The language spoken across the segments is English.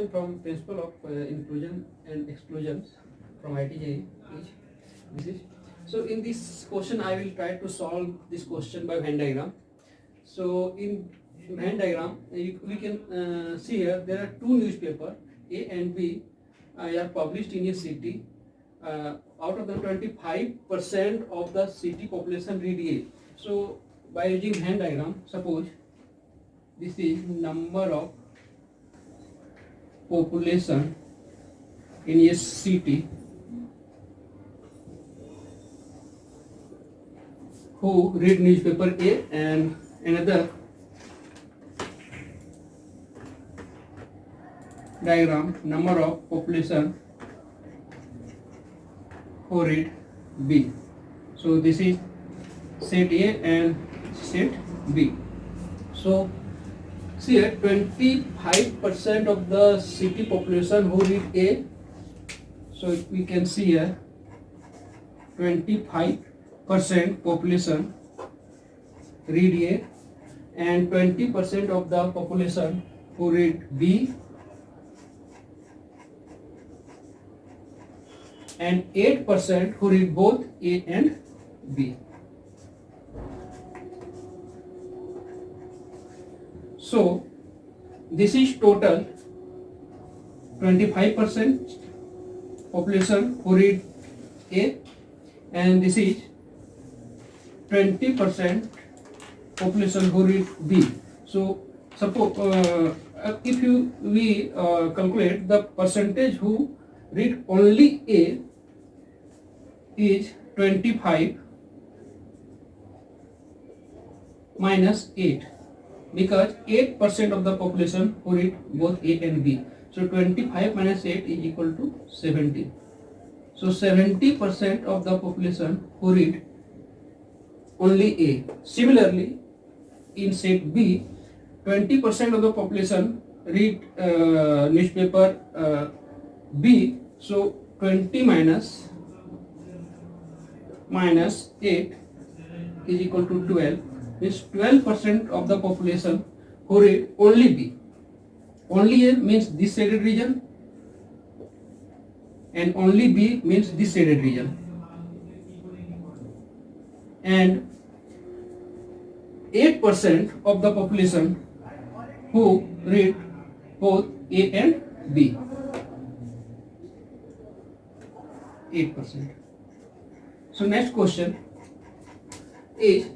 question from Principle of Inclusion and Exclusion from ITJ is this is. So in this question I will try to solve this question by Venn diagram. So in Venn diagram we can see here there are two newspapers A and B are published in a city. Out of the 25% of the city population read A. So by using Venn diagram, suppose this is number of population in a city who read newspaper A, and another diagram number of population who read B. So this is set A and set B. So see here 25% of the city population who read A. So we can see here 25% population read A and 20% of the population who read B and 8% who read both A and B. So this is total 25% population who read A, and this is 20% population who read B. So suppose if we calculate the percentage who read only A is 25 minus 8, because 8% of the population who read both A and B. So 25 minus 8 is equal to 70. So 70% of the population who read only A. Similarly, in set B, 20% of the population read newspaper B. So 20 minus 8 is equal to 12. Means 12% of the population who read only B. Only A means this shaded region, and only B means this shaded region. And 8% of the population who read both A and B. 8%. So next question is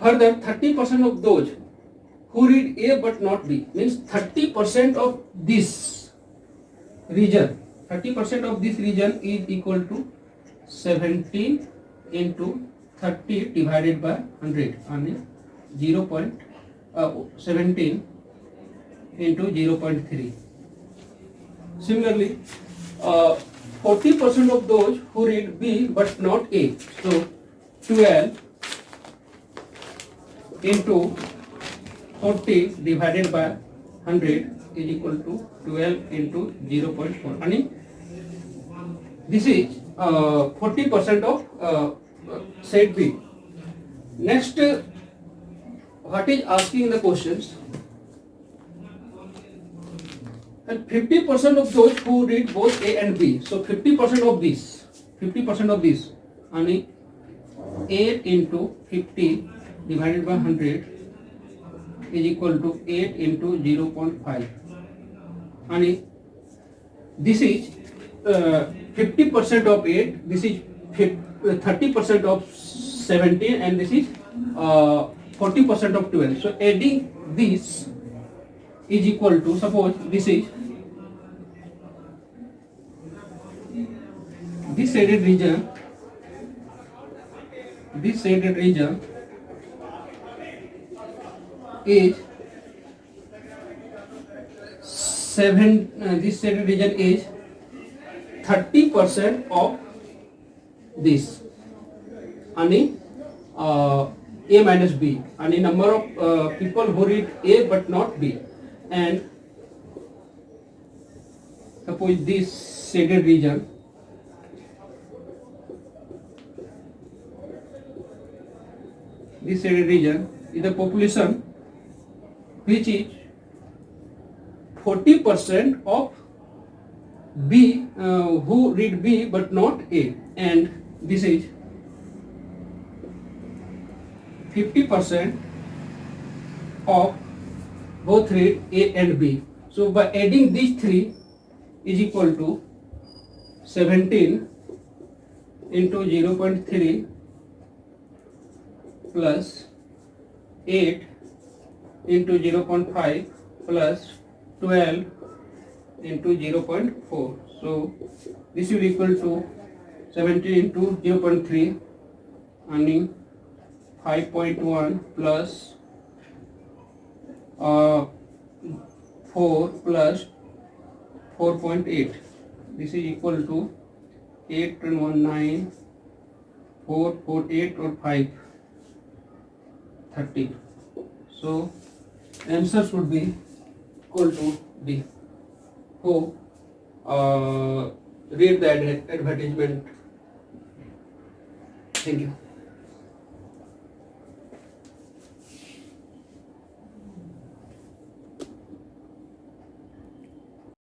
further 30% of those who read A but not B, means 30% of this region. 30% of this region is equal to 17 into 30 divided by 100, and 0.17 into 0.3. Similarly, 40% of those who read B but not A. So 12 into 40 divided by 100 is equal to 12 into 0.4. And this is 40% of set B. Next, what is asking in the questions? And 50% of those who read both A and B. So 50% of this, and 8 into 50 divided by 100 is equal to 8 into 0.5. And this is 50% of 8, this is 30% of 17, and this is 40% of 12. So adding this is equal to, suppose this is this shaded region, is this shaded region is 30% of this, and A minus B, and the number of people who read A but not B. And suppose this shaded region is the population which is 40% of B, who read B but not A, and this is 50% of both read A and B. So by adding these three is equal to 17 into 0.3 plus 8 into 0.5 plus 12 into 0.4. So this will equal to 17 into 0.3 earning 5.1 plus 4 plus 4.8. This is equal to 8 and 1 9, 4 4 8 or 5 30. So answer should be equal to D. Who read the advertisement. Thank you.